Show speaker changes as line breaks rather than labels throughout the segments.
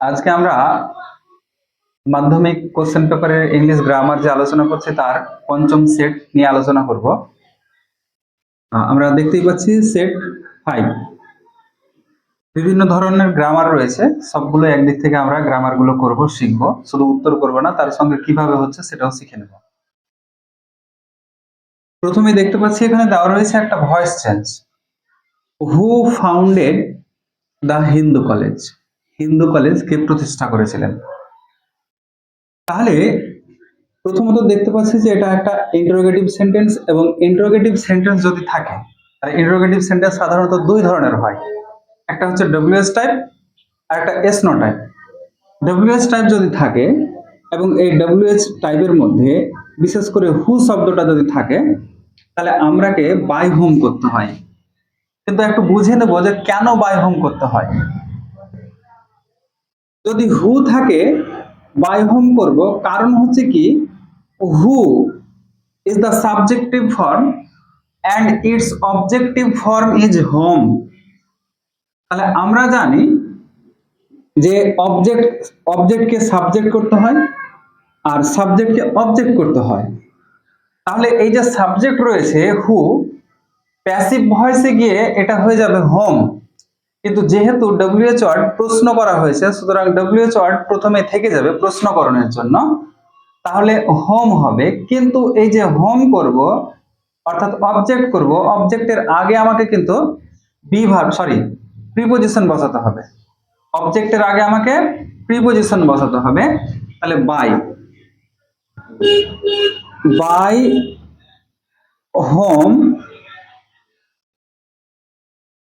আজকে আমরা মাধ্যমিক কোশ্চেন পেপারের ইংলিশ গ্রামার যে আলোচনা করছি তার পঞ্চম সেট নিয়ে আলোচনা করব। আমরা দেখতেই পাচ্ছি সেট 5। বিভিন্ন ধরনের গ্রামার রয়েছে, সবগুলো একদিক থেকে আমরা গ্রামার গুলো করবো, শিখবো, শুধু উত্তর করবো না, তার সঙ্গে কিভাবে হচ্ছে সেটাও শিখে নেব। প্রথমে দেখতে পাচ্ছি এখানে দেওয়া রয়েছে একটা voice change. Who founded the Hindu college? Hindu college কে প্রতিষ্ঠা করেছিলেন? তাহলে প্রথমত দেখতে পাচ্ছি যে এটা একটা ইন্টারোগেটিভ সেন্টেন্স, এবং ইন্টারোগেটিভ সেন্টেন্স যদি থাকে তাহলে ইন্টারোগেটিভ সেন্টেন্স সাধারণত দুই ধরনের হয়। একটা হচ্ছে ডব্লিউএস টাইপ আর একটা S no type. WS type যদি থাকে এবং এই ডব্লিউএস টাইপের মধ্যে বিশেষ করে হু শব্দটা যদি থাকে তাহলে আমরাকে বাই হোম করতে হয়। কিন্তু একটু বুঝে নেব যে কেন বাই হোম করতে হয়। যদি হু থাকে বাই হোম করব, কারণ হচ্ছে কি, হু is the subjective form and its objective form is home। তাহলে আমরা জানি যে অবজেক্টকে সাবজেক্ট করতে হয় আর সাবজেক্টকে অবজেক্ট করতে হয়। তাহলে এই যে সাবজেক্ট রয়েছে হু, প্যাসিভ ভয়েসে গিয়ে এটা হয়ে যাবে হোম। কিন্তু যেহেতু ডব্লিউএইচ ওয়ার্ড প্রশ্ন করা হয়েছে, সুতরাং ডব্লিউএইচ ওয়ার্ড প্রথমে থেকে যাবে প্রশ্নকরণের জন্য, তাহলে হোম হবে। কিন্তু এই যে হোম করব অর্থাৎ অবজেক্ট করব, অবজেক্টের আগে আমাকে কিন্তু প্রিপজিশন বসাতে হবে। অবজেক্টের আগে আমাকে প্রিপজিশন বসাতে হবে। তাহলে বাই হোম।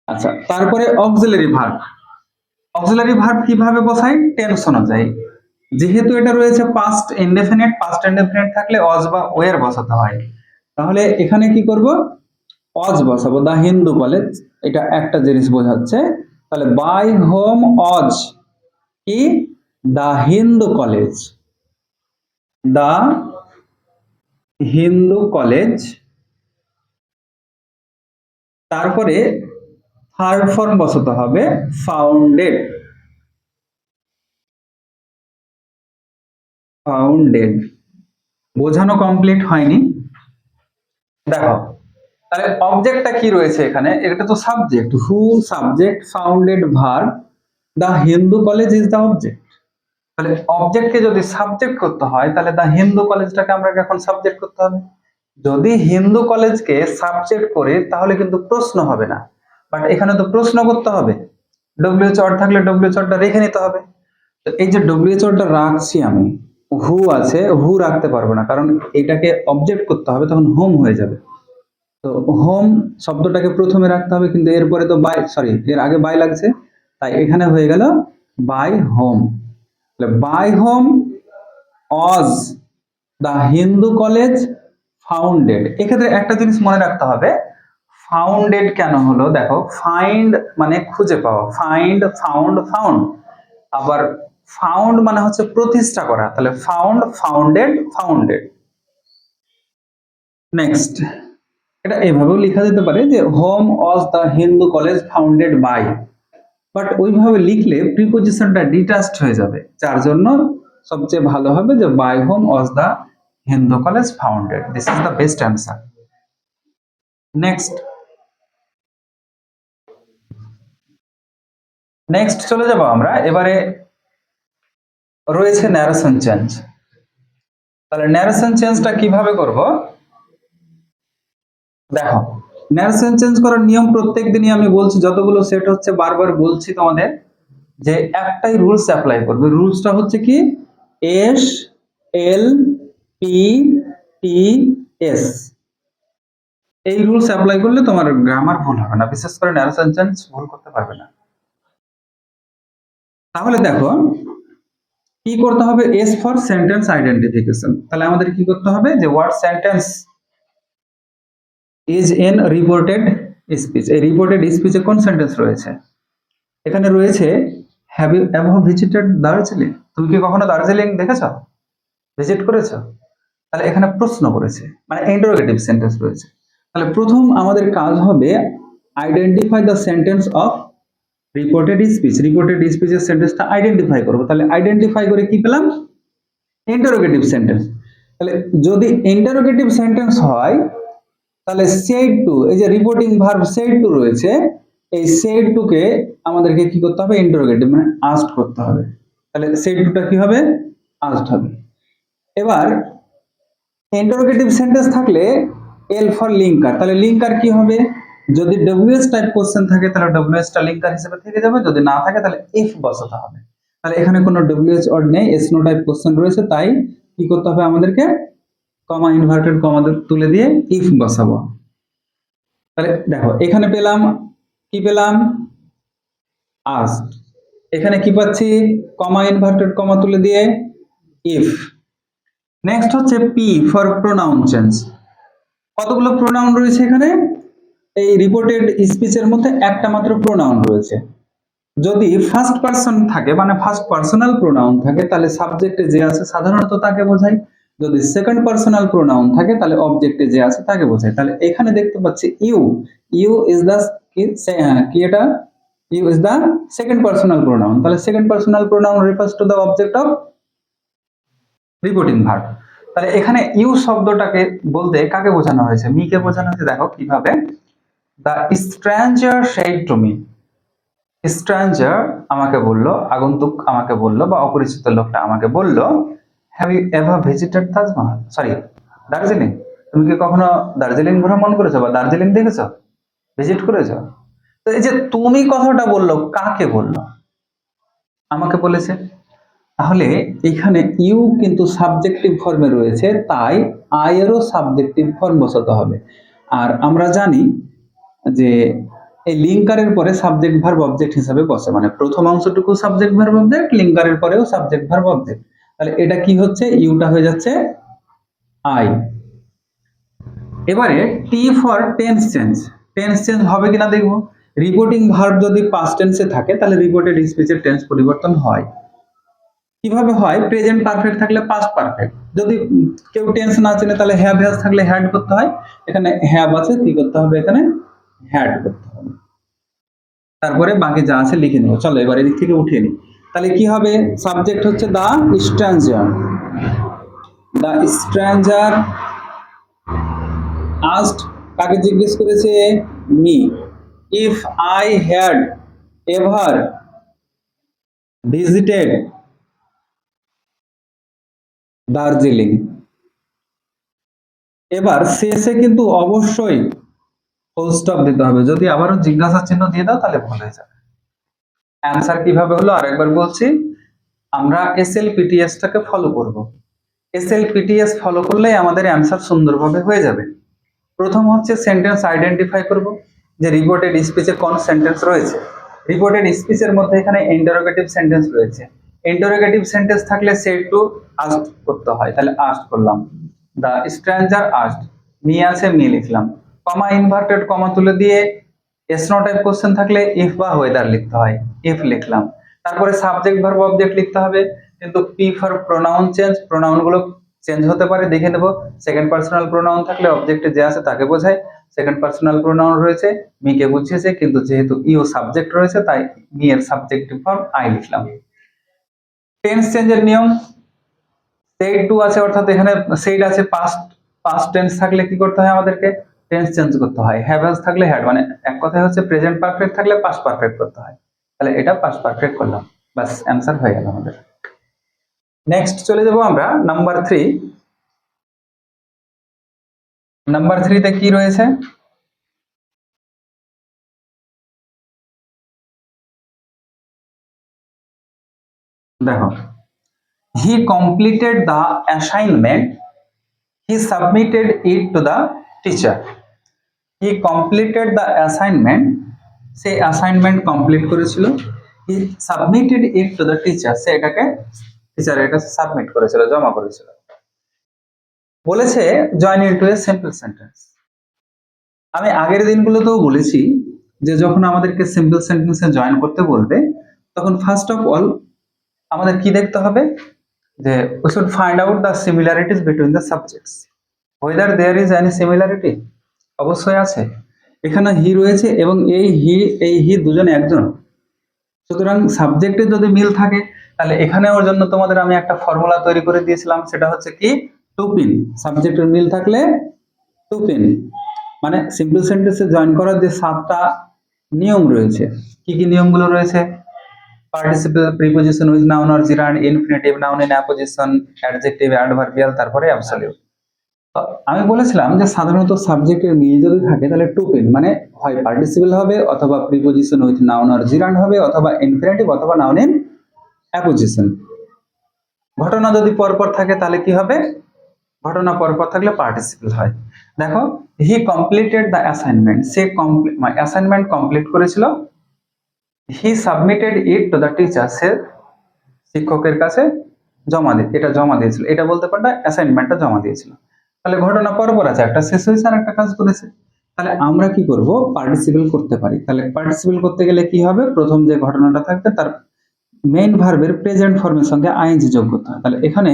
আচ্ছা, তারপরে অক্সিলারি ভার্ব। অক্সিলারি ভার্ব কিভাবে বসাই? টেন্স অনুযায়ী। যেহেতু এটা রয়েছে পাস্ট ইনডেফিনিট, পাস্ট ইনডেফিনিট থাকলে অজ বা ওয়ের বসাতে হয়। তাহলে এখানে কি করব? অজ বসাবো, দা হিন্দু কলেজ। এটা একটা জিনিস বোঝাচ্ছে। তাহলে বাই হোম অজ কি? দা হিন্দু কলেজ। দা হিন্দু কলেজ। তারপরে থার্ড ফর্ম বসাতে হবে ফাউন্ডেড। ফাউন্ডেড বোঝানো কমপ্লিট হয়নি। দেখো, তাহলে অবজেক্টটা কি রয়েছে এখানে? এটা তো subject, who subject, founded verb, the Hindu college is the object. তাহলে অবজেক্টকে যদি সাবজেক্ট করতে হয় তাহলে দা হিন্দু কলেজটাকে আমরা এখন সাবজেক্ট করতে হবে। যদি হিন্দু কলেজকে সাবজেক্ট করে তাহলে কিন্তু প্রশ্ন হবে না, বাট এখানে তো প্রশ্ন করতে হবে। ডব্লিউএইচ ওয়ার্ড থাকলে ডব্লিউএইচ ওয়ার্ডটা রেখে নিতে হবে। তো এই যে ডব্লিউএইচ ওয়ার্ডটা রাখছি আমি, হু আছে, হু রাখতে পারবো না, কারণ এটাকে অবজেক্ট করতে হবে, তখন হোম হয়ে যাবে। তো হোম শব্দটাকে প্রথমে রাখতে হবে, কিন্তু এরপরে তো এর আগে বাই লাগছে, তাই এখানে হয়ে গেল by whom. By whom Aja the Hindu college founded. এক্ষেত্রে একটা জিনিস মনে রাখতে হবে, ফাউন্ডেড কেন হলো। দেখো, ফাইন্ড মানে খুঁজে পাওয়া, ফাইন্ড, ফাউন্ড, ফাউন্ড। আবার ফাউন্ড মানে হচ্ছে প্রতিষ্ঠা করা, তাহলে ফাউন্ড, ফাউন্ডেড, ফাউন্ডেড। নেক্সট, এটা এভাবেও লেখা যেতে পারে যে whom was the Hindu college founded by, but ওইভাবে লিখলে প্রিপজিশনটা ডিটাচড হয়ে যাবে, যার জন্য সবচেয়ে ভালো হবে যে by whom was the Hindu college founded. This is the best answer. Next চলে যাব আমরা। এবারে রয়েছে ন্যারেশন চেঞ্জ। তাহলে ন্যারেশন চেঞ্জটা কিভাবে করব? দেখো, ন্যারেশন চেঞ্জ করার নিয়ম প্রত্যেক দিনই আমি বলছি, যতগুলো সেট হচ্ছে বারবার বলছি তোমাদের যে একটাই রুলস অ্যাপ্লাই করবে। রুলসটা হচ্ছে কি, S L P T S. এই রুলস অ্যাপ্লাই করলে তোমার গ্রামার ভুল হবে না, বিশেষ করে ন্যারেশন চেঞ্জ ভুল করতে পারবে না। তাহলে দেখো কি করতে হবে, এস ফর সেন্টেন্স আইডেন্টিফিকেশন। তাহলে আমাদের কি করতে হবে, যে what sentence is in reported speech. এই রিপোর্টেড স্পিচে কোন সেন্টেন্স রয়েছে? এখানে রয়েছে have you ever visited Darjeeling? তুমি কি কখনো দার্জিলিং দেখেছো, ভিজিট করেছো? তাহলে এখানে প্রশ্ন করেছে, মানে ইন্টারোগেটিভ সেন্টেন্স রয়েছে। তাহলে প্রথম আমাদের কাজ হবে identify the sentence of reported স্পিচের সেন্টেন্সটা আইডেন্টিফাই করবো, তাহলে আইডেন্টিফাই করে কি পেলাম? Interrogative sentence. তাহলে যদি ইন্টারোগেটিভ সেন্টেন্স হয় তাহলে সেড টু, এই যে রিপোর্টিং ভার্ব সেড টু রয়েছে, এই সেড টু কে আমাদেরকে কি করতে হবে? ইন্টারোগেটিভ মানে আস্কড করতে হবে। তাহলে সেড টুটা কি হবে? আস্কড হবে। এবার ইন্টারোগেটিভ সেন্টেন্স থাকলে এল ফর লিঙ্কার, তাহলে লিঙ্কার কি হবে? যদি ডব্লিউএস টাইপ কোশ্চেন থাকে তাহলে ডব্লিউএস টা লিঙ্কার হিসেবে থেকে যাবে, যদি না থাকে তাহলে ইফ বসাতে হবে। তাহলে এখানে কোনো ডব্লিউএস ওয়ার্ড নেই, এস নো টাইপ কোশ্চেন রয়েছে, তাই কি করতে হবে আমাদেরকে? কমা, ইনভার্টেড কমা তুলে দিয়ে ইফ বসাবো। তাহলে দেখো এখানে পেলাম কি? পেলাম আস্কড। এখানে কি পাচ্ছি? কমা, ইনভার্টেড কমা তুলে দিয়ে ইফ। নেক্সট হচ্ছে পি ফর প্রোনাউন চেঞ্জ। কতগুলো প্রোনাউন রয়েছে এখানে? এই রিপোর্টেড স্পিচের মধ্যে একটা মাত্র প্রোনাউন রয়েছে। যদি ফার্স্ট পারসন থাকে মানে ফার্স্ট পার্সোনাল প্রোনাউন থাকে তাহলে সাবজেক্টে যে আছে সাধারণত তাকে বোঝায়। যদি সেকেন্ড পার্সোনাল প্রোনাউন থাকে তাহলে অবজেক্টে যে আছে তাকে বোঝায়। তাহলে এখানে দেখতে পাচ্ছি ইউ, ইউ ইজ দ্য কি এটা? You is the second personal pronoun. তাহলে second personal pronoun refers to the object of reporting verb. তাহলে এখানে ইউ শব্দটাকে বলতে কাকে বোঝানো হয়েছে? মি কে বোঝানো হয়েছে। দেখো কিভাবে, the stranger said to me. Stranger আমাকে বলল, আগন্তুক আমাকে বলল, বা অপরিচিত লোকটা আমাকে বলল, have you ever visited Taj Mahal, sorry Darjeeling, তুমি কি কখনো দার্জিলিং ভ্রমণ করেছো বা দার্জিলিং দেখেছো, ভিজিট করেছো? তো এই যে তুমি কথাটা বললো, কাকে বললো? আমাকে বলেছে। তাহলে এখানে ইউ কিন্তু সাবজেক্টিভ ফর্মে রয়েছে, তাই আই এরও সাবজেক্টিভ ফর্ম বসাতে হবে। আর আমরা জানি যে এই লিঙ্কারের পরে সাবজেক্ট ভার্ব অবজেক্ট হিসাবে বসে, মানে প্রথম অংশটুকু সাবজেক্ট ভার্ব অবজেক্ট, লিঙ্কারের পরেও সাবজেক্ট ভার্ব অবজেক্ট। তাহলে এটা কি হচ্ছে? ইউটা হয়ে যাচ্ছে আই। এবারে T for tense change. Tense change হবে কিনা দেখবো। রিপোর্টিং ভার্ব যদি পাস্ট টেন্সে থাকে তাহলে রিপোর্টেড স্পিচের টেন্স পরিবর্তন হয়। কিভাবে হয়? প্রেজেন্ট পারফেক্ট থাকলে পাস্ট পারফেক্ট, যদি কেউ টেন্স না চেনে তাহলে হ্যাভ হ্যাজ থাকলে হ্যাড করতে হয়। এখানে হ্যাভ আছে, কি করতে হবে? এখানে হ্যাড করতে হবে। তারপরে বাকি যা আছে লিখে নেব। চলো এবার এদিক থেকে উঠিয়ে নিই। তাহলে কি হবে? সাবজেক্ট হচ্ছে the stranger. The stranger asked, কাকে জিজ্ঞেস করেছে? Me. If I had ever visited Darjeeling. এবার শেষে কিন্তু অবশ্যই ফুল স্টপ দিতে হবে। যদি আবারও জিজ্ঞাসা চিহ্ন দিয়ে দাও তাহলে ভুল হয়ে যাবে। অ্যান্সার কিভাবে হলো আরেকবার বলছি। আমরা এসএলপিটিএস টাকে ফলো করব। এসএলপিটিএস ফলো করলেই আমাদের অ্যান্সার সুন্দরভাবে হয়ে যাবে। প্রথম হচ্ছে সেন্টেন্স আইডেন্টিফাই করব, যে রিপোর্টেড স্পিচে কোন সেন্টেন্স রয়েছে। রিপোর্টেড স্পিচের মধ্যে এখানে ইন্টারোগেটিভ সেন্টেন্স রয়েছে। ইন্টারোগেটিভ সেন্টেন্স থাকলে সেড টু আস্কড করতে হয়, তাহলে আস্কড করলাম। দ্য স্ট্রেঞ্জার আস্কড, মি আছে মি লিখলাম। কমা, ইনভার্টেড কমা তুলে দিয়ে এস নো টাইপ কোশ্চেন থাকলে ইফ বা ওয়েদার লিখতে হয়, ইফ লিখলাম। তারপরে সাবজেক্ট ভার্ব অবজেক্ট লিখতে হবে, কিন্তু P for pronoun change, pronoun গুলো চেঞ্জ হতে পারে, দেখে নেব। সেকেন্ড পার্সোনাল প্রোনাউন থাকলে অবজেক্টে যে আছে তাকে বোঝায়। সেকেন্ড পার্সোনাল প্রোনাউন রয়েছে, মি কে বুঝিয়েছে, কিন্তু যেহেতু ইউ সাবজেক্ট রয়েছে তাই মি এর সাবজেক্টিভ ফর্ম আই লিখলাম। টেন্স চেঞ্জের নিয়ম, সেড টু আছে অর্থাৎ এখানে সেড আছে, পাস্ট টেন্স থাকলে কি করতে হয়? আমাদেরকে টেন্স চেঞ্জ করতে হয়। হ্যাভ হ্যাজ থাকলে হ্যাড, মানে এক কথায় হচ্ছে প্রেজেন্ট পারফেক্ট থাকলে পাস্ট পারফেক্ট করতে হয়। তাহলে এটা পাস্ট পারফেক্ট করলাম, বাস অ্যান্সার হয়ে গেল আমাদের। নেক্সট চলে যাব আমরা নাম্বার 3। নাম্বার 3 তে কি রয়েছে? দেখো, he completed the assignment, he submitted it to the teacher. He completed the assignment, সে অ্যাসাইনমেন্ট কমপ্লিট করেছিল। He submitted it to the teacher, সে এটাকে টিচারের কাছে সাবমিট করেছিল, জমা করেছিল। বলেছে join into a simple sentence. আমি আগের দিনগুলোতেও বলেছি যে যখন আমাদেরকে সিম্পল সেন্টেন্সে জয়েন করতে বলবে তখন ফার্স্ট অফ অল আমাদের কি দেখতে হবে? যে we should find out the similarities between the subjects, whether there is any similarity। অবশ্যই আছে। এখানে হি রয়েছে এবং এই হি দুজনে একজন, সুতরাং সাবজেক্টে যদি মিল থাকে তাহলে এখানে ওর জন্য তোমাদের আমি একটা ফর্মুলা তৈরি করে দিয়েছিলাম, সেটা হচ্ছে কি টুপিন। সাবজেক্টের মিল থাকলে টুপিন, মানে সিম্পল সেন্টেন্সে জয়েন করার যে 7টা নিয়ম রয়েছে। কি কি নিয়মগুলো রয়েছে? Participle, preposition with noun or জিরান্ড, infinitive, noun in apposition, adjective, adverbial, তারপরে অ্যাবসলিউট। তো আমি বলেছিলাম যে সাধারণত সাবজেক্টের মিল যদি থাকে তাহলে টুপিন, মানে হয় পার্টিসিপল হবে, অথবা প্রিপোজিশন উইথ নাউন অর জিরান্ড হবে, অথবা ইনফিনিটিভ, অথবা নাউন ইন অ্যাপোজিশন। ঘটনা যদি পরপর থাকে তাহলে কি হবে? ঘটনা পরপর থাকলে পার্টিসিপল হয়। দেখো, হি কমপ্লিটেড দ্য অ্যাসাইনমেন্ট, সে অ্যাসাইনমেন্ট কমপ্লিট করেছিল। He submitted it to the teacher, সে শিক্ষকের কাছে এটা জমা দিয়েছিল। এটা বলতে পারলে অ্যাসাইনমেন্টটা জমা দিয়েছিল। তাহলে ঘটনা পরপর আছে, একটা শেষ হয়েছে আর একটা কাজ করেছে। তাহলে আমরা কি করব? পার্টিসিপল করতে পারি। তাহলে পার্টিসিপল করতে গেলে কি হবে? প্রথম যে ঘটনাটা থাকবে তার মেইন ভার্বের প্রেজেন্ট ফর্মের সঙ্গে আইএনজি যোগ করতে হয়। তাহলে এখানে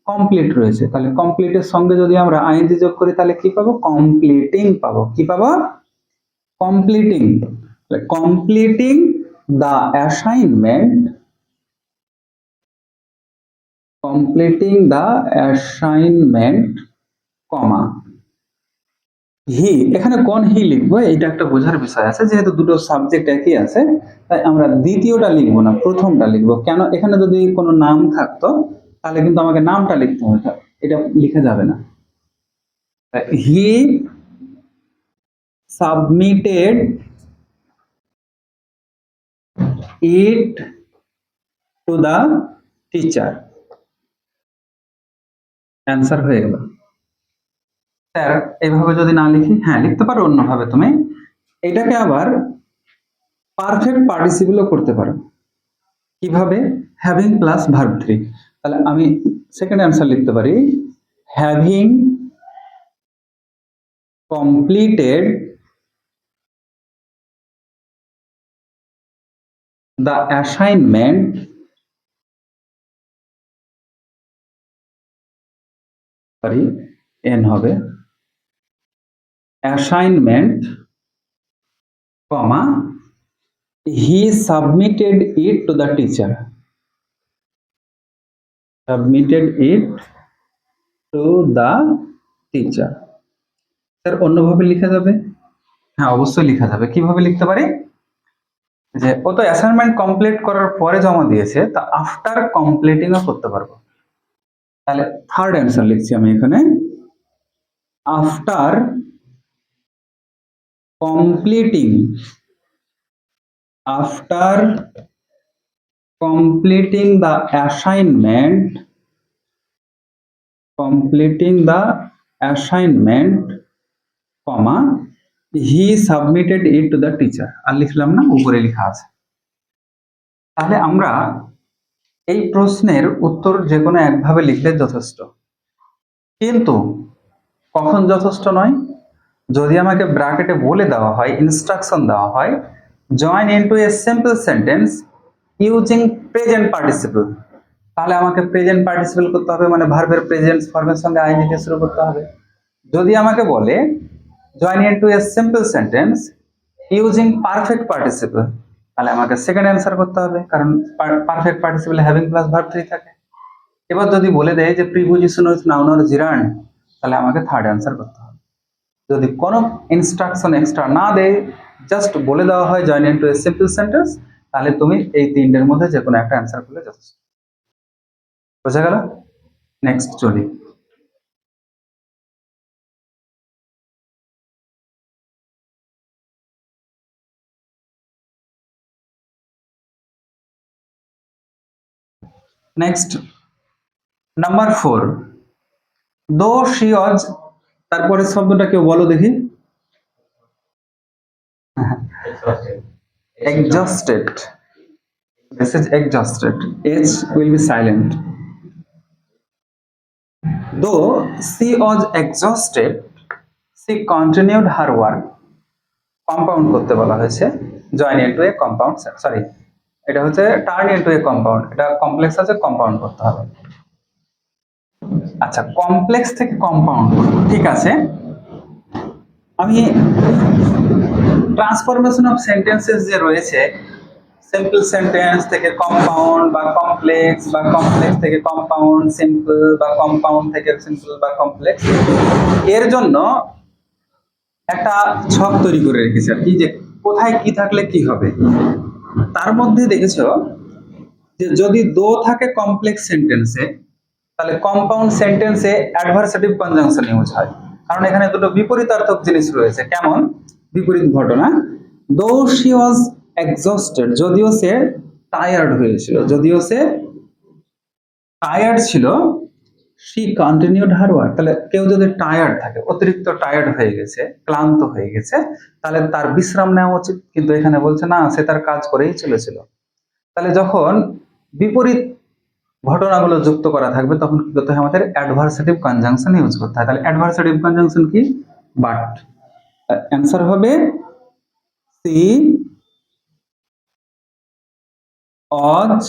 কমপ্লিট রয়েছে, তাহলে কমপ্লিটের সঙ্গে যদি আমরা আইএনজি যোগ করি তাহলে কি পাবো? কমপ্লিটিং পাবো। কি পাবো? Completing. Completing the assignment, completing the assignment, comma he. এখানে কোন হি লিখবো এটা একটা বোঝার বিষয় আছে। যেহেতু দুটো সাবজেক্ট একই আছে তাই আমরা দ্বিতীয়টা লিখবো না, প্রথমটা লিখবো। কেন? এখানে যদি কোনো নাম থাকতো তাহলে কিন্তু আমাকে নামটা লিখতে হতো, এটা লিখে যাবে না। He submitted it to the teacher, answer হয়ে গেল। স্যার এইভাবে যদি না লিখি, হ্যাঁ লিখতে পারো অন্যভাবে তুমি। এটাকে আবার পারফেক্ট পার্টিসিপলও করতে পারো। কিভাবে? Having plus verb 3। তাহলে আমি সেকেন্ড অ্যান্সার লিখতে পারি, having completed the assignment, sorry an হবে, assignment, comma he submitted it to the teacher, submitted it to the teacher. Sir অন্যভাবে লেখা যাবে? হ্যাঁ অবশ্যই লেখা যাবে। কিভাবে লিখতে পারি? যে ও তো অ্যাসাইনমেন্ট কমপ্লিট করার পরে জমা দিয়েছে, তা আফটার কমপ্লিটিংও করতে পারবো। তাহলে থার্ড অ্যান্সার লিখছি আমি এখানে, after completing, after completing the assignment, completing the assignment, comma he submitted it to the teacher। আর লিখলাম না, উপরে লেখা আছে। তাহলে আমরা এই প্রশ্নের উত্তর যে কোনো একভাবে লিখলে যথেষ্ট, কিন্তু কখন যথেষ্ট নয়? যদি আমাকে ব্র্যাকেটে বলে দেওয়া হয়, ইনস্ট্রাকশন দেওয়া হয়, join into a simple sentence using present participle, তাহলে আমাকে প্রেজেন্ট পার্টিসিপল করতে হবে, মানে ভার্বের প্রেজেন্ট ফর্মের সঙ্গে আইএনজি দিয়ে শুরু করতে হবে। যদি আমাকে বলে join into a simple sentence using perfect participle, তাহলে আমাকে সেকেন্ড অ্যান্সার করতে হবে, কারণ perfect participle having plus verb 3 থাকে। এবার যদি বলে দেয় যে প্রিপোজিশন উইথ নাউন অর জিরান্ড, তাহলে আমাকে থার্ড অ্যান্সার করতে হবে। যদি কোনো ইনস্ট্রাকশন এক্সট্রা না দেয়, জাস্ট বলে দেওয়া হয় join into a simple sentence, তাহলে তুমি এই তিনটের মধ্যে যে কোনো একটা অ্যান্সার করলে যথেষ্ট। বোঝা গেল? নেক্সট চলি। Next number 4, though she was, তারপরে শব্দটা কেউ বলো দেখি। Exhausted. This is exhausted. H will be silent. Though she was exhausted, she continued her work. Compound করতে বলা হয়েছে, জয়েন ইনটু এ কম্পাউন্ড, সরি এটা হচ্ছে টার্ন ইনটু এ কম্পাউন্ড, এটা কমপ্লেক্স আছে, কম্পাউন্ড করতে হবে। আচ্ছা, কমপ্লেক্স থেকে কম্পাউন্ড, ঠিক আছে। আমি ট্রান্সফরমেশন অফ সেন্টেন্সেস যে রয়েছে সিম্পল সেন্টেন্স থেকে কম্পাউন্ড বা কমপ্লেক্স, বা কমপ্লেক্স থেকে কম্পাউন্ড, সিম্পল বা কম্পাউন্ড থেকে সিম্পল বা কমপ্লেক্স, এর জন্য একটা ছক তৈরি করে রেখেছি আর কি, যে কোথায় কি থাকলে কি হবে। তার মধ্যে দেখেছো যে যদি দো থাকে কমপ্লেক্স সেন্টেন্সে, তাহলে কম্পাউন্ড সেন্টেন্সে অ্যাডভার্সেটিভ কনজাংশন ইউজ হয়, কারণ এখানে দুটো বিপরীতার্থক জিনিস রয়েছে। কেমন বিপরীত ঘটনা? দো শি ওয়াজ এক্সস্টেড, যদিও সে টায়ার্ড হয়েছিল, যদিও সে টায়ার্ড ছিল, শি কন্টিনিউড হার ওয়ার্ক। তাহলে কেউ যদি টায়ার্ড থাকে, অতিরিক্ত টায়ার্ড হয়ে গেছে, ক্লান্ত হয়ে গেছে, তাহলে তার বিশ্রাম নেওয়া উচিত, কিন্তু এখানে বলছে না, সে তার কাজ করেই চলেছিল। তাহলে যখন বিপরীত ঘটনাগুলো যুক্ত করা থাকবে, তখন কি করতে হয়? আমাদের অ্যাডভার্সেটিভ কনজাংশন ইউজ করতে হয়। তাহলে অ্যাডভার্সেটিভ কনজাংশন কি? বাট। অ্যান্সার হবে সি অজ।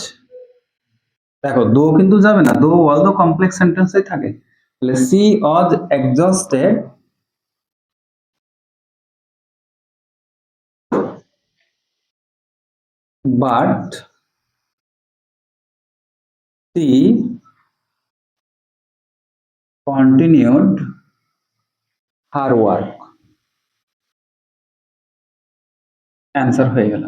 দেখো দো কিন্তু যাবে না, দো অল দো কমপ্লেক্স সেন্টেন্সেই থাকে। তাহলে she was exhausted but she continued her work। Answer হয়ে গেল।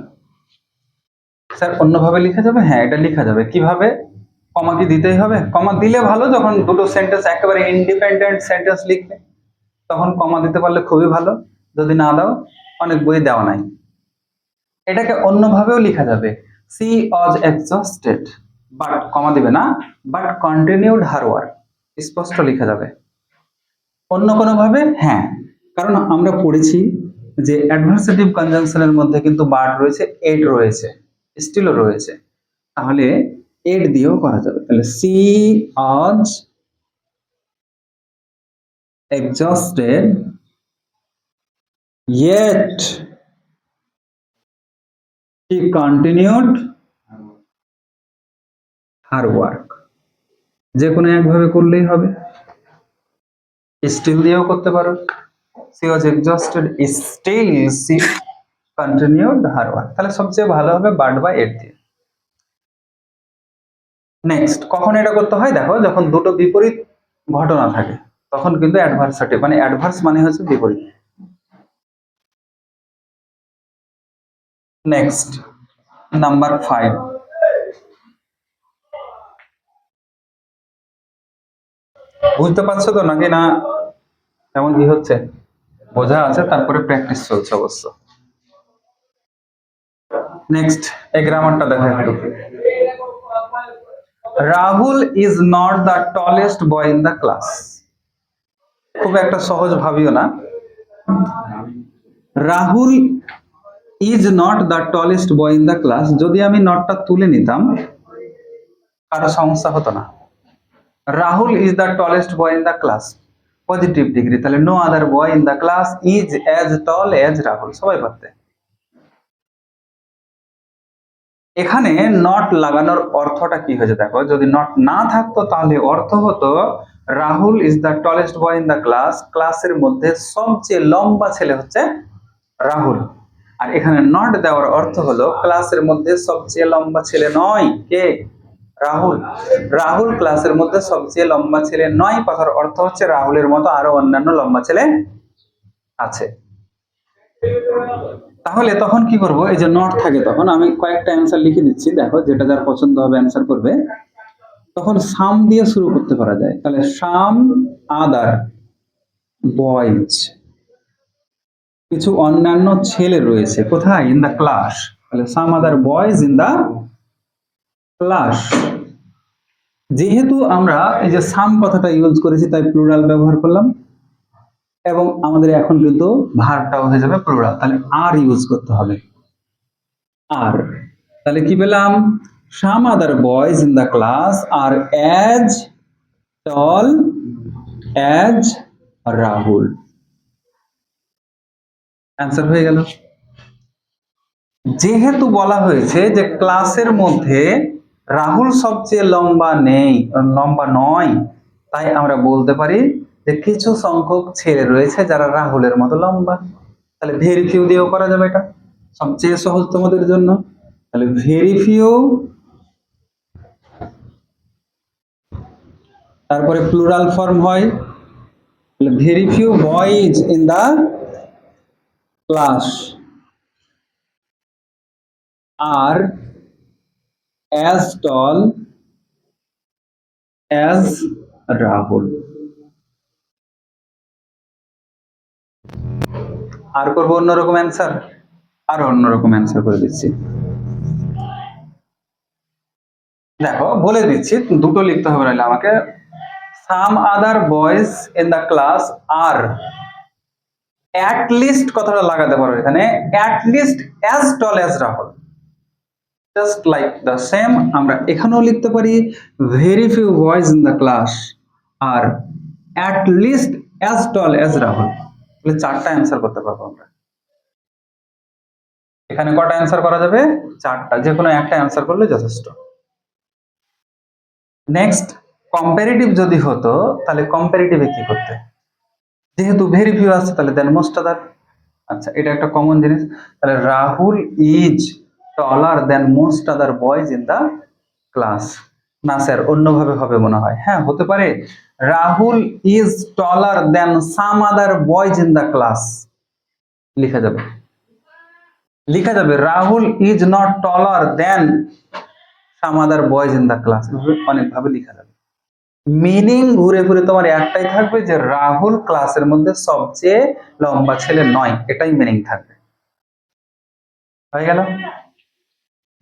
স্যার অন্যভাবে লেখা যাবে? হ্যাঁ, এটা লেখা যাবে। কিভাবে? কমা কি দিতেই হবে? কমা দিলে ভালো, যখন দুটো সেন্টেন্স একেবারে ইন্ডিপেন্ডেন্ট সেন্টেন্স লিখবে তখন কমা দিতে পারলে খুবই ভালো। যদি না দাও, অনেক বই দেওয়া নাই। এটাকে অন্যভাবেও লেখা যাবে, সি ওয়াজ এক্সস্টেড বাট, কমা দিবে না, বাট কন্টিনিউড হার ওয়ার্ক, স্পষ্ট লেখা যাবে। অন্য কোনো ভাবে? হ্যাঁ, কারণ আমরা পড়েছি যে অ্যাডভার্সেটিভ কনজাংশনের মধ্যে কিন্তু বাট রয়েছে, এড রয়েছে, স্টিলও রয়েছে, তাহলে এড দিয়েও করা যাবে। তাহলে C was exhausted yet she continued her work। যে কোনো একভাবে করলেই হবে, স্টিল দিয়েও করতে পারো, she was exhausted still she continued her work। তাহলে সবচেয়ে ভালো হবে বাট বা এড দিয়ে। নেক্সট, কখন এটা করতে হয়? দেখো যখন দুটো বিপরীত ঘটনা থাকে, তখন কিন্তু অ্যাডভার্সেটিভ, মানে অ্যাডভার্স মানে হচ্ছে বিপরীত। Next, number 5। বুঝতে পারছো তো নাকি না? এমন কি হচ্ছে? বোঝা আছে, তারপরে প্র্যাকটিস চলছে অবশ্য। নেক্সট, এই গ্রামারটা দেখো একটু। Rahul is not the tallest boy in the class. খুব একটা সহজ ভাবিও না। Rahul is not the tallest boy in the class, যদি আমি নটটা তুলে নিতাম কারো সমস্যা হতো না। Rahul is the tallest boy in the class, positive degree, তাহলে no other boy in the class is as tall as Rahul, সবাই পারতে। এখানে নট লাগানোর অর্থটা কি হয়েছে দেখো, যদি নট না থাকতো তাহলে অর্থ হতো Rahul is the tallest boy in the class, ক্লাসের মধ্যে সবচেয়ে লম্বা ছেলে হচ্ছে রাহুল। আর এখানে নট দেওয়ার অর্থ হলো ক্লাসের মধ্যে সবচেয়ে লম্বা ছেলে নয়, কে? রাহুল। রাহুল ক্লাসের মধ্যে সবচেয়ে লম্বা ছেলে নয়, কথার অর্থ হচ্ছে রাহুলের মতো আরো অন্যান্য লম্বা ছেলে আছে। তাহলে তখন কি করব? এই যে নট থাকে, তখন আমি কয়েকটা অ্যান্সার লিখে দিচ্ছি, দেখো যেটা যার পছন্দ হবে অ্যান্সার করবে। তখন সাম দিয়ে শুরু করতে পারা যায়। তাহলে সাম আদার বয়েজ, কিছু অন্যান্য ছেলে রয়েছে কোথায়? In the class. তাহলে some other boys in the class. যেহেতু আমরা এই যে সাম কথাটা ইউজ করেছি, তাই প্লুরাল ব্যবহার করলাম, এবং আমাদের এখন কিন্তু ভার্বটাও হয়ে যাবে প্লুরাল, তাহলে আর ইউজ করতে হবে, আর। তাহলে কি পেলাম? some other boys in the class are as tall as Rahul. Answer হয়ে গেল। যেহেতু বলা হয়েছে যে ক্লাসের মধ্যে রাহুল সবচেয়ে লম্বা নয়, তাই আমরা বলতে পারি যে কিছু সংখ্যক ছেলে রয়েছে যারা রাহুলের মতো লম্বা। তাহলে ভেরি ফিউ দিয়েও করা যাবে, এটা সবচেয়ে সহজ তোমাদের জন্য। তাহলে ভেরি ফিউ, তারপরে প্লুরাল ফর্ম হয়, very few boys in the class are as tall as Rahul. আর করবো অন্যরকম অ্যান্সার, আর অন্যরকম অ্যান্সার করে দিচ্ছি। দেখো বলে দিচ্ছি, দুটো লিখতে হবে নাহলে আমাকে। Some other boys in the class are at least কথাটা লাগাতে পারো এখানে, at least as tall as Rahul. Just like the same আমরা এখানেও লিখতে পারি very few boys in the class are at least as tall as Rahul. তাহলে চারটা অ্যান্সার করতে পারবো আমরা। এখানে কটা অ্যান্সার করা যাবে? চারটা, যে কোনো একটা অ্যান্সার করলে যথেষ্ট। নেক্সট, কম্পারেটিভ যদি হতো তাহলে কম্পারেটিভে কি করতে? যেহেতু ভেরি ফিউ আছে তাহলে দেন মোস্ট আদার। আচ্ছা, এটা একটা কমন জিনিস। তাহলে Rahul is taller than most other boys in the class. না স্যার, অন্যভাবে হবে মনে হয়। হ্যাঁ, হতে পারে Rahul is taller than some other boys in the class. লেখা যাবে, লেখা যাবে Rahul is not taller than some other boys in the class. অনেকভাবে লেখা যাবে। মিনিং ঘুরে ঘুরে তোমার একটাই থাকবে যে রাহুল ক্লাসের মধ্যে সবচেয়ে লম্বা ছেলে নয়, এটাই মিনিং থাকবে। হয়ে গেল।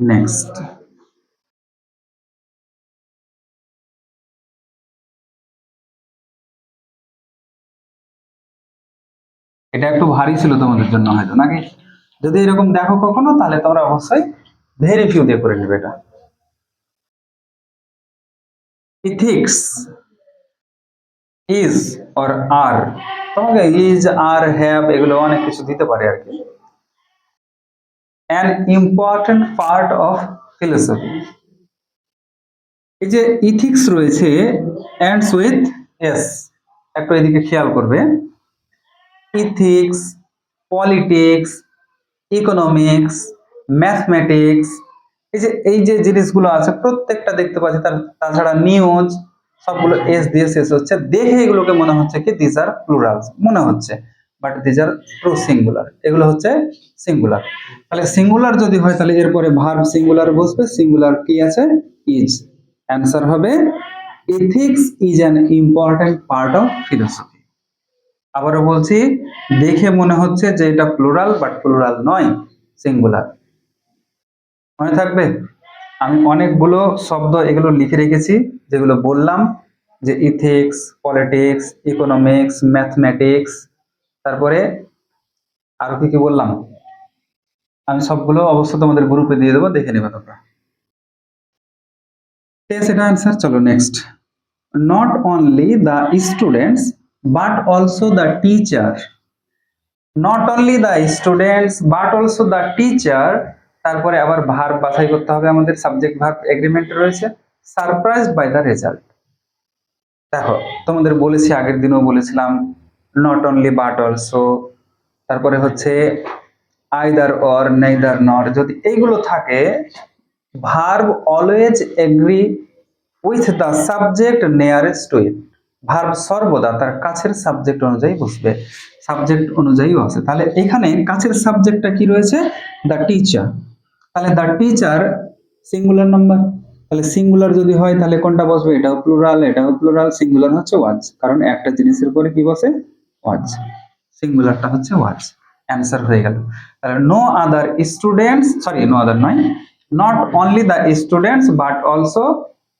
নেক্সট, এটা একটু ভারী ছিল তোমাদের জন্য হয়তো, নাকি? যদি এরকম দেখো কখনো তাহলে তোমরা অবশ্যই ভেরি ফিউ দিয়ে করে নেবে। এটা ইথিক্স ইজ অর আর, তোমাকে ইজ আর হ্যাভ এগুলো অনেক কিছু দিতে পারে আর কি। An important part of philosophy. এই যে ইথিক্স রয়েছে এন্ডস উইথ এস, একটু এদিকে খেয়াল করবে। ইথিক্স, পলিটিক্স, ইকোনমিক্স, ম্যাথমেটিক্স, এই যে জিনিসগুলো আছে প্রত্যেকটা দেখতে পাচ্ছি। তাছাড়া নিউজ, সবগুলো এস দিয়ে শেষ হচ্ছে। দেখে এগুলোকে মনে হচ্ছে কি দিস আর প্লুরালস মনে হচ্ছে, but this are true singular. এগুলো হচ্ছে সিঙ্গুলার। তাহলে সিঙ্গুলার যদি হয় তাহলে এরপরে ভার্ব সিঙ্গুলার বসবে। সিঙ্গুলার কি আছে? ইজ। অ্যান্সার হবে ethics is an important part of philosophy. আবারও বলছি, দেখে মনে হচ্ছে যে এটা প্লুরাল, বাট প্লুরাল নয়, সিঙ্গুলার। মনে থাকবে, আমি অনেকগুলো শব্দ এগুলো লিখে রেখেছি, যেগুলো বললাম যে ইথিক্স, পলিটিক্স, ইকোনমিক্স, ম্যাথমেটিক্স, তারপরে আরো কি কি বললাম আমি সবগুলো অবশ্য তোমাদের গ্রুপে দিয়ে দেবো, দেখে নেবে তোমরা। সেটা আনসার। চলো next. Not only the students but also the teacher. Not only the students but also the teacher, তারপরে আবার ভার্ব বাছাই করতে হবে আমাদের। সাবজেক্ট ভার্ব এগ্রিমেন্ট রয়েছে। Surprised by the result. দেখো তোমাদের বলেছি, আগের দিনও বলেছিলাম নট অনলি বাট অলসো, তারপরে হচ্ছে আইদার অর, নেইদার নর, যদি এইগুলো থাকে verb always agree with the subject nearest to it. Verb সর্বদা তার কাছের সাবজেক্ট অনুযায়ী বসবে, সাবজেক্ট অনুযায়ী আছে। তাহলে এখানে কাছের সাবজেক্টটা কি রয়েছে? The teacher. তাহলে দ্য টিচার সিঙ্গুলার নাম্বার। তাহলে সিঙ্গুলার যদি হয় তাহলে কোনটা বসবে? এটাও প্লুরাল, এটাও প্লুরাল। সিঙ্গুলার হচ্ছে ওয়াজ, কারণ একটা জিনিসের পরে কি বসে? ওয়াজ। সিঙ্গুলারটা হচ্ছে ওয়াজ। অ্যান্সার হয়ে গেল। তাহলে no other students, sorry no other নয়, not only the students but also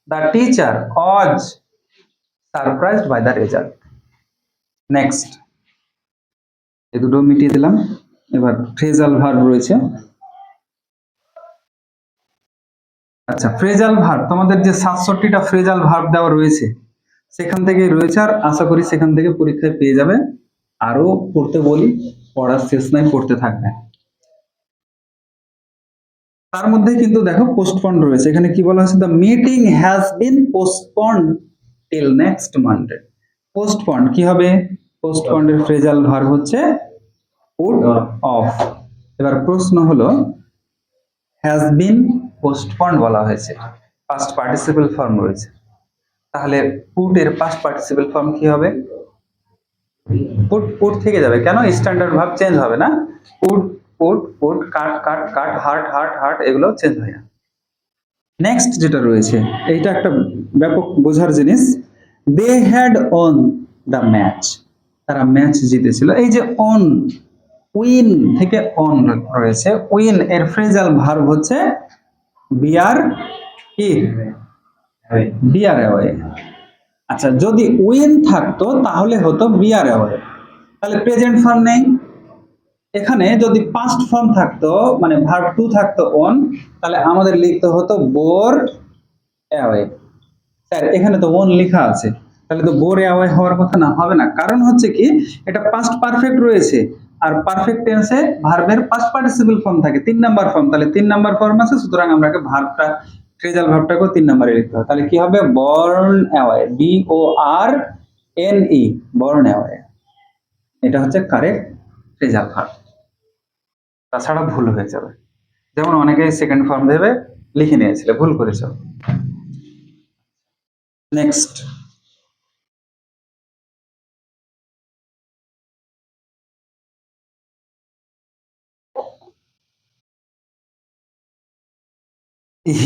the teacher was surprised by the result. Next, এই দুটো মিটিয়ে দিলাম। এবার ফ্রেজাল ভার্ব রয়েছে। আচ্ছা, ফ্রেজাল ভার্ব তোমাদের যে 67টা ফ্রেজাল ভার্ব দেওয়া রয়েছে সেখান থেকে রয়েছে, আর আশা করি সেখান থেকে পরীক্ষায় পেয়ে যাবে। আরো পড়তে বলি, পড়ার শেষ নাই, পড়তে থাকবে। তার মধ্যে কিন্তু দেখো পোস্টপন্ড রয়েছে। এখানে কি বলা হয়েছে? The meeting has been postponed till next Monday. Postponed কি হবে? পোস্টপন্ডের ফ্রেজাল ভার্ব হচ্ছে পুট অফ। এবার প্রশ্ন হলো হ্যাজ বিন পোস্টপন্ড বলা হয়েছে, পাস্ট পার্টিসিপল ফর্ম রয়েছে। তাহলে পুট এর পাস্ট পার্টিসিপল ফর্ম কি হবে? পুট পুট থেকে যাবে, কেন? স্ট্যান্ডার্ড ভার্ব চেঞ্জ হবে না। পুট পুট পুট, কাট কাট কাট, হার্ট হার্ট হার্ট, এগুলো চেঞ্জ হয় না। নেক্সট যেটা রয়েছে, এইটা একটা ব্যাপক বোঝার জিনিস। They had won the match, তারা ম্যাচ জিতেছিল। এই যে অন, উইন থেকে অন রয়েছে, উইন এর ফ্রেজাল ভার্ব হচ্ছে বিয়ার কি? Bear away. আচ্ছা, যদি উইন থাকতো তাহলে হতো বিয়ার অ্যাওয়ে, তাহলে প্রেজেন্ট ফর্ম নেই। এখানে যদি পাস্ট ফর্ম থাকতো, মানে ভার্ব টু থাকতো অন, তাহলে আমাদের লিখতে হতো বোর অ্যাওয়ে। স্যার এখানে তো অন লেখা আছে, তাহলে তো বোর অ্যাওয়ে হওয়ার কথা না, হবে না। কারণ হচ্ছে কি, এটা পাস্ট পারফেক্ট রয়েছে, আর পারফেক্ট টেন্সে ভার্বের পাস্ট পার্টিসিপল ফর্ম থাকে 3 নাম্বার ফর্ম, তাহলে 3 নাম্বার ফর্ম আছে, সুতরাং আমরাকে ভার্বটা, ফ্রেজাল ভার্বটাকেও 3 নাম্বারে লিখতে হবে। তাহলে কি হবে? বর্ন অ্যাওয়ে, বি ও আর এন ই, বর্ন অ্যাওয়ে। এটা হচ্ছে কারেক্ট ফ্রেজাল ভার্ব, তাছাড়া ভুল হয়ে যাবে। যেমন অনেকেই সেকেন্ড ফর্ম ভেবে লিখে নিয়েছিল, ভুল করেছ। Next,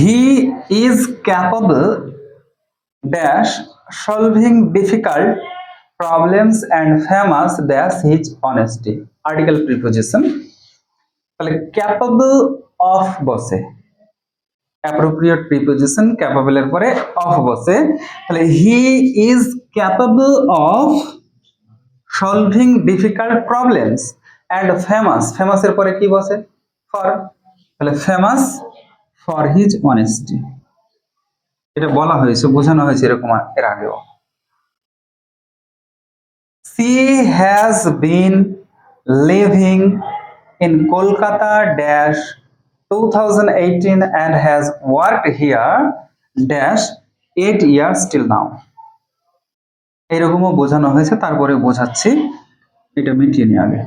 he is capable dash solving difficult problems and famous dash his honesty, article preposition। তাহলে ক্যাপাবল অফ বসে, অ্যাপ্রোপ্রিয়েট প্রিপোজিশন, ক্যাপাবল এর পরে অফ বসে, তাহলে he is capable of solving difficult problems and famous, famous এর পরে কি বসে? ফর, তাহলে ফেমাস ফর হিজ অনেস্টি। এটা বলা হয়েছে, বোঝানো হয়েছে এরকম এর আগেও। C has been living in Kolkata dash 2018 and has worked here dash 8 years till now। এরকমও বোঝানো হয়েছে, তারপরে বোঝাচ্ছি, এটা মিটিয়ে নিয়ে আগে।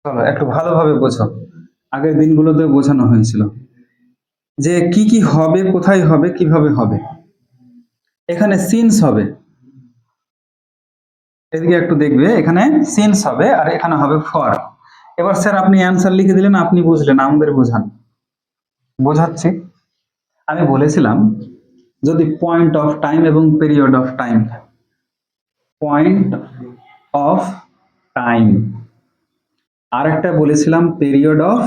চলো একটু ভালোভাবে বোঝো, আগের দিনগুলোতে বোঝানো হয়েছিল যে কি কি হবে, কোথায় হবে, কিভাবে হবে। এখানে সিন্স হবে, এদিকে একটু দেখবে, এখানে সিন্স হবে আর এখানে হবে ফর। এবার স্যার আপনি অ্যান্সার লিখে দিলেন, আপনি বুঝলেন, আমাদের বোঝান। বোঝাচ্ছি। আমি বলেছিলাম যদি পয়েন্ট অফ টাইম এবং period of time, point of time, আর একটা বলেছিলাম period of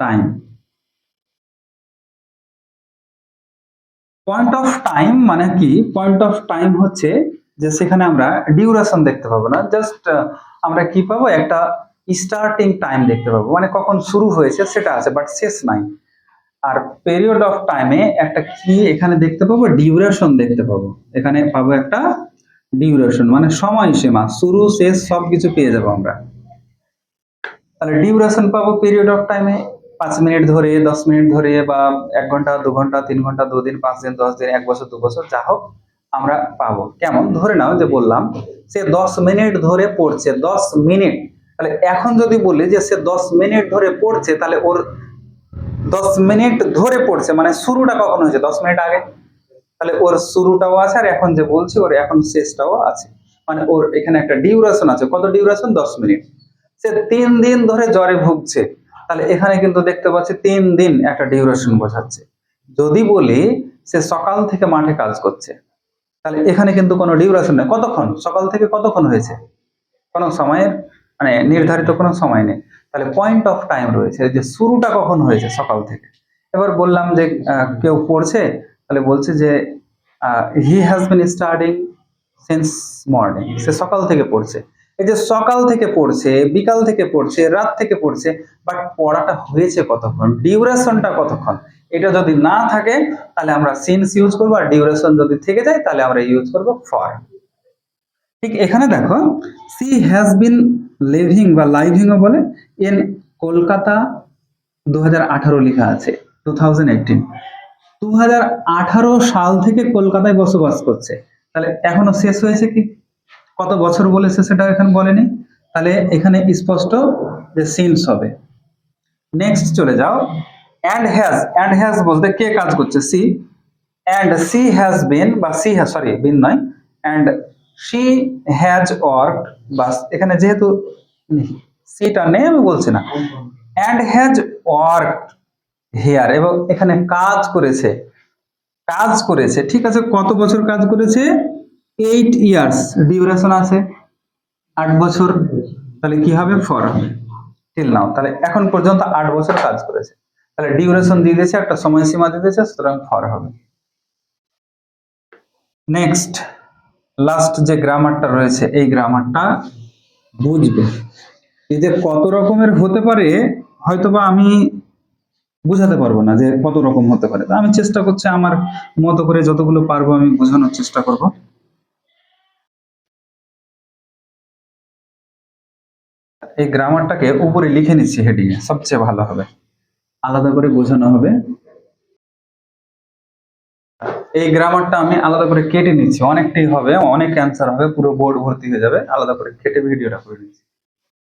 time. Point of time মানে কি? পয়েন্ট অফ টাইম হচ্ছে যে সেখানে আমরা ডিউরেশন দেখতে পাবো না, জাস্ট আমরা কি পাবো? একটা স্টার্টিং টাইম দেখতে পাবো, মানে কখন শুরু হয়েছে সেটা আছে, বাট শেষ নাই। আর পিরিয়ড অফ টাইমে একটা কি এখানে দেখতে পাবো? ডিউরেশন দেখতে পাবো, এখানে পাবো একটা ডিউরেশন, মানে সময়সীমা, শুরু শেষ সবকিছু পেয়ে যাবো আমরা। তাহলে ডিউরেশন পাবো পিরিয়ড অফ টাইমে 5 মিনিট ধরে, 10 মিনিট ধরে, বা 1 ঘন্টা, 2 ঘন্টা, 3 ঘন্টা, 2 দিন, 5 দিন, 10 দিন, 1 বছর, 2 বছর, যা হোক আমরা পাবো। কেমন? ধরে নাও যে বললাম সে 10 মিনিট ধরে পড়ছে, 10 মিনিট। তাহলে এখন যদি বলি যে সে 10 মিনিট ধরে পড়ছে, তাহলে ওর 10 মিনিট ধরে পড়ছে মানে শুরুটা কখন হয়েছে? 10 মিনিট আগে। তাহলে ওর শুরুটাও আছে, আর এখন যে বলছি ওর এখন শেষটাও আছে, মানে ওর এখানে একটা ডিউরেশন আছে। কত ডিউরেশন? 10 মিনিট। সে 3 দিন ধরে জ্বরে ভুগছে, তাহলে এখানে কিন্তু দেখতে পাচ্ছি 3 দিন একটা ডিউরেশন বোঝাচ্ছে। যদি বলি সে সকাল থেকে মাঠে কাজ করছে, তাহলে এখানে কিন্তু কোনো ডিউরেশন নেই। কতক্ষণ? সকাল থেকে কতক্ষণ হয়েছে? কোনো সময়ের মানে নির্ধারিত কোনো সময় নেই। তাহলে পয়েন্ট অফ টাইম রয়েছে, যে শুরুটা কখন হয়েছে? সকাল থেকে। এবার বললাম যে কেউ পড়ছে, তাহলে বলছে যে he has been studying since morning, সে সকাল থেকে পড়ছে। এই যে সকাল থেকে পড়ছে, বিকাল থেকে পড়ছে, রাত থেকে পড়ছে, বাট পড়াটা হয়েছে কতক্ষণ? ডিউরেশনটা কতক্ষণ? এটা যদি না থাকে তাহলে আমরা সিন্স ইউজ করবো, আর ডিউরেশন যদি থেকে যায় তাহলে আমরা ইউজ করবো ফর। ঠিক এখানে দেখো, সি হ্যাজ বিন লিভিং বা লাইভিংও বলে ইন কলকাতা 2018 লেখা আছে, 2018, 2018 সাল থেকে কলকাতায় বসবাস করছে। তাহলে এখনো শেষ হয়েছে কি? কত বছর বলেছে সেটা এখন বলেনি। তাহলে এখানে স্পষ্ট যে সিন্স হবে। নেক্সট চলে যাও, অ্যান্ড হ্যাজ বলতে কে কাজ করছে? She. And she has been, বা সি হ্যাজ, সরি বিন নয়, অ্যান্ড শি হ্যাজ ওয়ার্কড, বাস এখানে যেহেতু সিটা নেই আমি বলছি না। অ্যান্ড হ্যাজ ওয়ার্কড হিয়ার, এবং এখানে কাজ করেছে, কাজ করেছে, ঠিক আছে। কত বছর কাজ করেছে? 8 ইয়ার্স, ডিউরেশন আছে 8 বছর, তাহলে কি হবে? ফর হবে টিল নাও। তাহলে এখন পর্যন্ত 8 বছর কাজ করেছে, তাহলে ডিউরেশন দিয়ে দিয়েছে, একটা সময়সীমা দিয়ে দিয়েছে, সুতরাং ফর হবে। নেক্সট লাস্ট যে গ্রামারটা রয়েছে, এই গ্রামারটা বুঝবে। এই যে কত রকমের হতে পারে হয়তোবা আমি বুঝাতে পারবো না যে কত রকম হতে পারে, তো আমি চেষ্টা করছি আমার মতো করে যতগুলো পারবো আমি বোঝানোর চেষ্টা করব। এই গ্রামারটাকে উপরে লিখে নিচ্ছি হেডিং এ, সবচেয়ে ভালো হবে, আলাদা করে বোঝানো হবে। এই গ্রামারটা আমি আলাদা করে কেটে নিচ্ছি, অনেকটাই হবে, অনেক অ্যান্সার হবে, পুরো বোর্ড ভর্তি হয়ে যাবে, আলাদা করে কেটে ভিডিওটা করে নিচ্ছি।